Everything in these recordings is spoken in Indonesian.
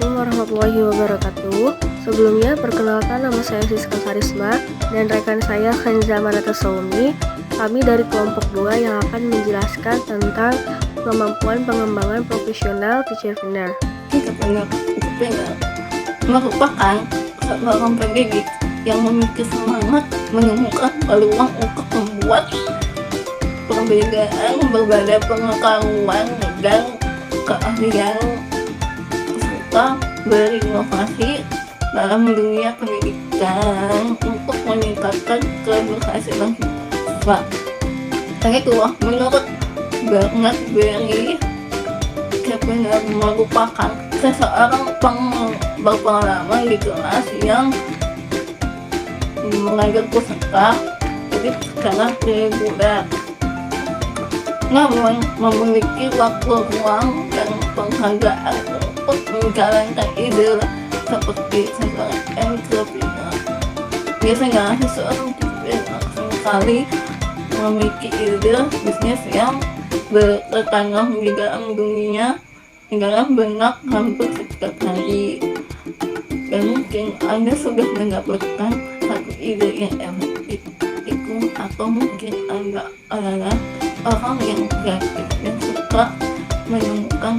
Assalamualaikum warahmatullahi wabarakatuh. Sebelumnya, perkenalkan nama saya Siska Karisma dan rekan saya Khanza Manata Saumi. Kami dari kelompok 2 yang akan menjelaskan tentang kemampuan pengembangan profesional teacher trainer. Kepala merupakan seorang pendidik yang memiliki semangat menemukan peluang untuk membuat perbedaan berbagai pengetahuan dan keahlian serta berinovasi dalam dunia pendidikan untuk meningkatkan keberhasilan siswa. Itu menurut Bernard Berry, Kepler merupakan seseorang berpengalaman di kelas yang mengajar peserta jadi secara reguler, namun memiliki waktu ruang dan penghargaan untuk menjalankan ide seperti seorang entrepreneur. Biasanya seseorang seringkali memiliki ide bisnis yang bertanam di dalam dalam benak hampir setiap hari. Dan mungkin Anda sudah mendapatkan satu ide yang efektif itu, atau mungkin Anda adalah orang yang kreatif dan suka menemukan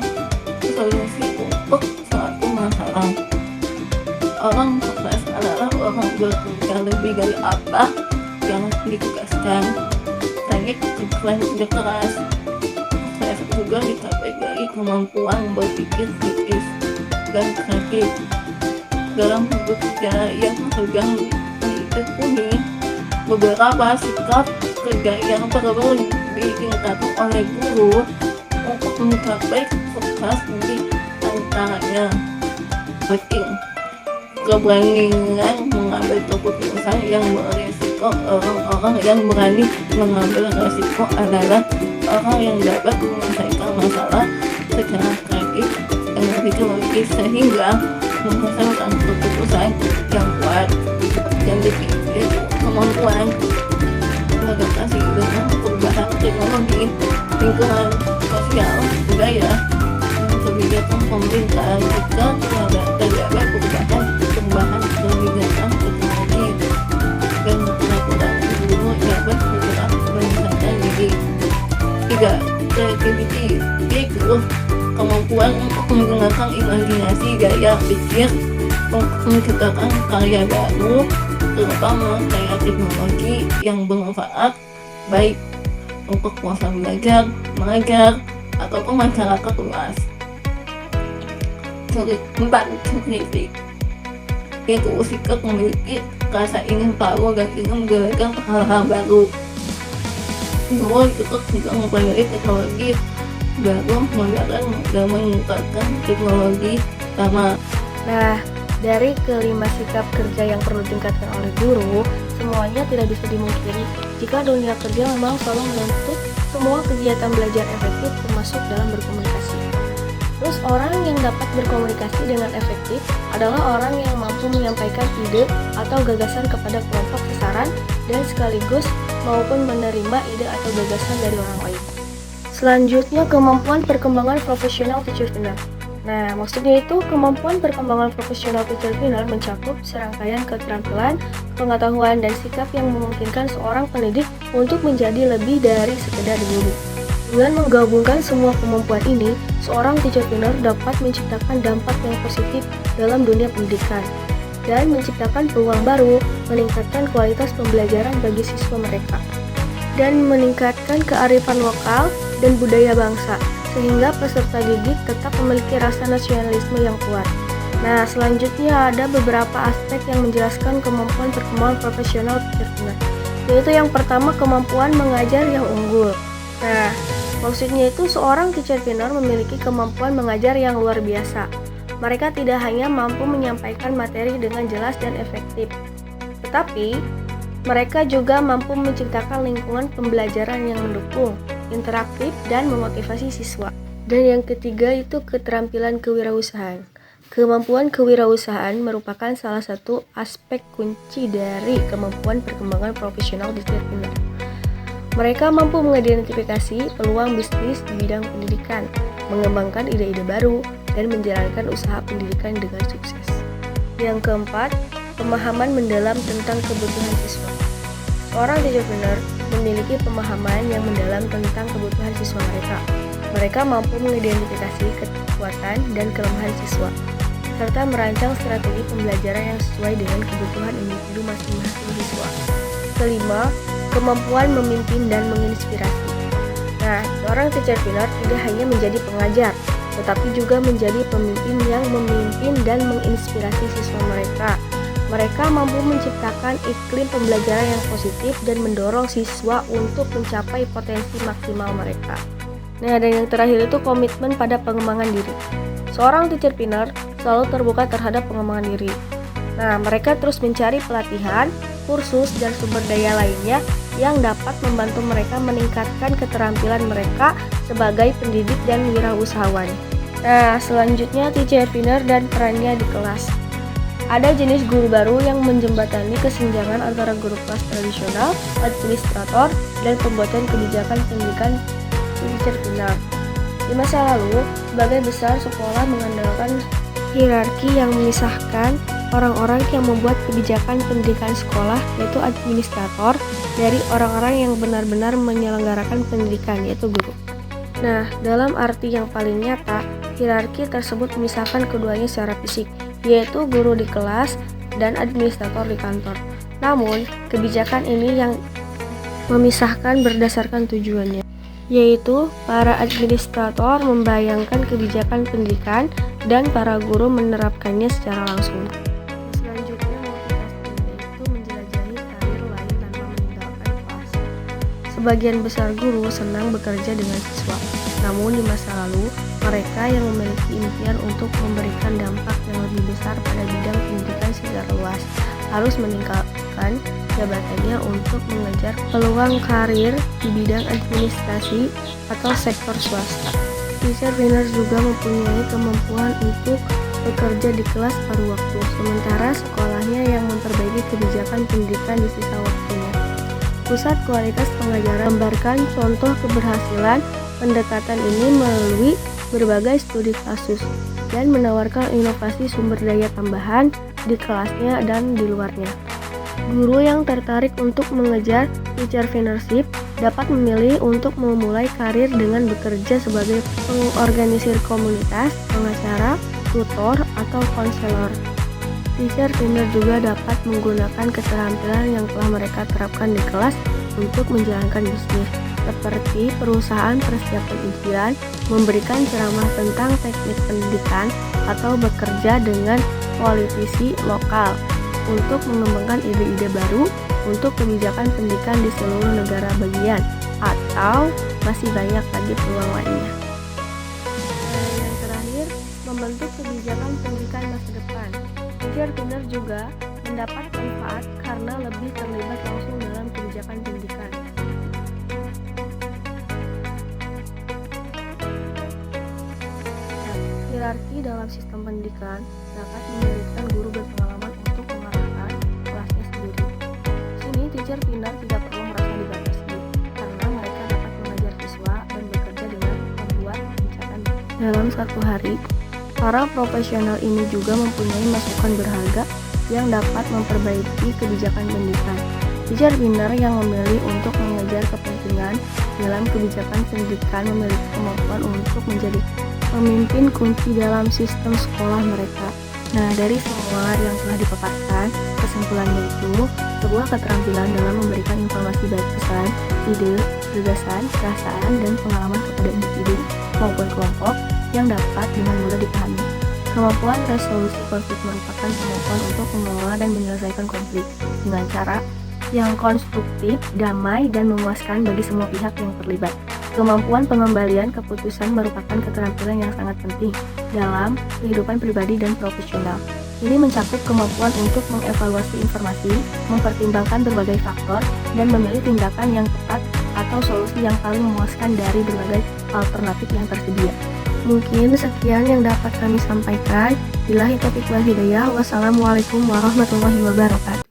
solusi untuk suatu masalah. Orang sukses adalah orang bekerja lebih dari apa yang ditugaskan. Saya bekerja keras. Saya juga dicapai dari kemampuan berpikir kritis dan kreatif dalam bekerja yang sedang ditekuni. Beberapa sikap kerja yang perlu ditingkatkan oleh guru untuk mencapai sukses di antaranya keberanian mengambil keputusan yang berisiko. Orang-orang yang berani mengambil risiko adalah orang yang dapat menyelesaikan masalah secara kreatif dan psikologis sehingga menghasilkan keputusan yang kuat dan dipilih. Kemampuan beradaptasi dengan perubahan teknologi, lingkungan sosial, budaya, dan kebijakan pemerintah. Jika terdapat perubahan kebijakan teknologi dan peraturan guru dapat bergerak menyelesaikan diri. 3. Creativity, yaitu kemampuan untuk menggunakan imajinasi gaya pikir untuk menciptakan karya baru, terutama karya teknologi yang bermanfaat baik untuk proses belajar, mengajar, ataupun masyarakat luas. 4. Kritik, yaitu sikap memiliki rasa ingin tahu dan ingin menjalankan hal-hal baru. Guru juga mempelajari teknologi baru, modern, dan meningkatkan teknologi lama. Nah, dari kelima sikap kerja yang perlu ditingkatkan oleh guru, semuanya tidak bisa dimungkiri jika dunia kerja memang selalu menuntut semua kegiatan belajar efektif termasuk dalam berkomunikasi. Terus orang yang dapat berkomunikasi dengan efektif adalah orang yang mampu menyampaikan ide atau gagasan kepada kelompok sasaran dan sekaligus maupun menerima ide atau gagasan dari orang lain. Selanjutnya, kemampuan perkembangan profesional teacher trainer. Nah, maksudnya itu kemampuan perkembangan profesional teacher trainer mencakup serangkaian keterampilan, pengetahuan, dan sikap yang memungkinkan seorang pendidik untuk menjadi lebih dari sekedar guru. Dengan menggabungkan semua kemampuan ini, seorang teacher trainer dapat menciptakan dampak yang positif dalam dunia pendidikan dan menciptakan peluang baru, meningkatkan kualitas pembelajaran bagi siswa mereka, dan meningkatkan kearifan lokal dan budaya bangsa, sehingga peserta didik tetap memiliki rasa nasionalisme yang kuat. Nah, selanjutnya ada beberapa aspek yang menjelaskan kemampuan perkembangan profesional teacher trainer, yaitu yang pertama, kemampuan mengajar yang unggul. Nah, maksudnya itu seorang teacher trainer memiliki kemampuan mengajar yang luar biasa. Mereka tidak hanya mampu menyampaikan materi dengan jelas dan efektif, tetapi mereka juga mampu menciptakan lingkungan pembelajaran yang mendukung, interaktif, dan memotivasi siswa. Dan yang ketiga itu keterampilan kewirausahaan. Kemampuan kewirausahaan merupakan salah satu aspek kunci dari kemampuan perkembangan profesional teacher trainer. Mereka mampu mengidentifikasi peluang bisnis di bidang pendidikan, mengembangkan ide-ide baru, dan menjalankan usaha pendidikan dengan sukses. Yang keempat, pemahaman mendalam tentang kebutuhan siswa. Seorang teacher trainer memiliki pemahaman yang mendalam tentang kebutuhan siswa mereka. Mereka mampu mengidentifikasi kekuatan dan kelemahan siswa, serta merancang strategi pembelajaran yang sesuai dengan kebutuhan individu masing-masing siswa. Kelima, kemampuan memimpin dan menginspirasi. Nah, seorang teacher trainer tidak hanya menjadi pengajar, tetapi juga menjadi pemimpin yang memimpin dan menginspirasi siswa mereka. Mereka mampu menciptakan iklim pembelajaran yang positif dan mendorong siswa untuk mencapai potensi maksimal mereka. Nah, dan yang terakhir itu komitmen pada pengembangan diri. Seorang teacher trainer selalu terbuka terhadap pengembangan diri. Nah, mereka terus mencari pelatihan, kursus, dan sumber daya lainnya yang dapat membantu mereka meningkatkan keterampilan mereka sebagai pendidik dan wirausahawan. Nah, selanjutnya teacher trainer dan perannya di kelas. Ada jenis guru baru yang menjembatani kesenjangan antara guru kelas tradisional, administrator, dan pembuatan kebijakan pendidikan teacher trainer. Di masa lalu, sebagian besar sekolah mengandalkan hierarki yang memisahkan orang-orang yang membuat kebijakan pendidikan sekolah, yaitu administrator, dari orang-orang yang benar-benar menyelenggarakan pendidikan, yaitu guru. Nah, dalam arti yang paling nyata, hierarki tersebut memisahkan keduanya secara fisik, yaitu guru di kelas dan administrator di kantor. Namun, kebijakan ini yang memisahkan berdasarkan tujuannya, yaitu para administrator membayangkan kebijakan pendidikan dan para guru menerapkannya secara langsung. Selanjutnya, motivasi yaitu menjelajahi karir lain tanpa meninggalkan kelas. Sebagian besar guru senang bekerja dengan siswa, namun di masa lalu, mereka yang memiliki impian untuk memberikan dampak yang lebih besar pada bidang pendidikan secara luas harus meninggalkan jabatannya untuk mengejar peluang karir di bidang administrasi atau sektor swasta. Teacher trainer juga mempunyai kemampuan untuk bekerja di kelas paruh waktu, sementara sekolahnya yang memperbaiki kebijakan pendidikan di sisa waktunya. Pusat kualitas pengajaran menggambarkan contoh keberhasilan pendekatan ini melalui berbagai studi kasus dan menawarkan inovasi sumber daya tambahan di kelasnya dan di luarnya. Guru yang tertarik untuk mengejar teacher trainership dapat memilih untuk memulai karir dengan bekerja sebagai pengorganisir komunitas, pengacara, tutor, atau konselor. Teacher trainer juga dapat menggunakan keterampilan yang telah mereka terapkan di kelas untuk menjalankan bisnis, seperti perusahaan persiapan ujian, memberikan ceramah tentang teknik pendidikan, atau bekerja dengan politisi lokal untuk mengembangkan ide-ide baru untuk kebijakan pendidikan di seluruh negara bagian, atau masih banyak lagi peluang lainnya. Yang terakhir, membentuk kebijakan pendidikan masa depan. Teacher trainer juga mendapat manfaat karena lebih terlibat langsung dalam kebijakan pendidikan. Hierarki dalam sistem pendidikan dapat menyulitkan guru berpengalaman untuk mengarahkan kelasnya sendiri. Sini, teacher trainer tidak perlu merasa dibatasi karena mereka dapat mengajar siswa dan bekerja dengan membuat kebijakan. Dalam satu hari, para profesional ini juga mempunyai masukan berharga yang dapat memperbaiki kebijakan pendidikan. Teacher trainer yang memilih untuk mengejar kepentingan dalam kebijakan pendidikan memiliki kemampuan untuk menjadi pemimpin kunci dalam sistem sekolah mereka. Nah, dari semua yang telah dipaparkan, kesimpulannya itu sebuah keterampilan dalam memberikan informasi baik pesan, ide, gagasan, perasaan, dan pengalaman kepada individu maupun kelompok yang dapat dengan mudah dipahami. Kemampuan resolusi konflik merupakan kemampuan untuk mengelola dan menyelesaikan konflik dengan cara yang konstruktif, damai, dan memuaskan bagi semua pihak yang terlibat. Kemampuan pengembalian keputusan merupakan keterampilan yang sangat penting dalam kehidupan pribadi dan profesional. Ini mencakup kemampuan untuk mengevaluasi informasi, mempertimbangkan berbagai faktor, dan memilih tindakan yang tepat atau solusi yang paling memuaskan dari berbagai alternatif yang tersedia. Mungkin sekian yang dapat kami sampaikan. Billahi taufiq wal hidayah. Wassalamualaikum warahmatullahi wabarakatuh.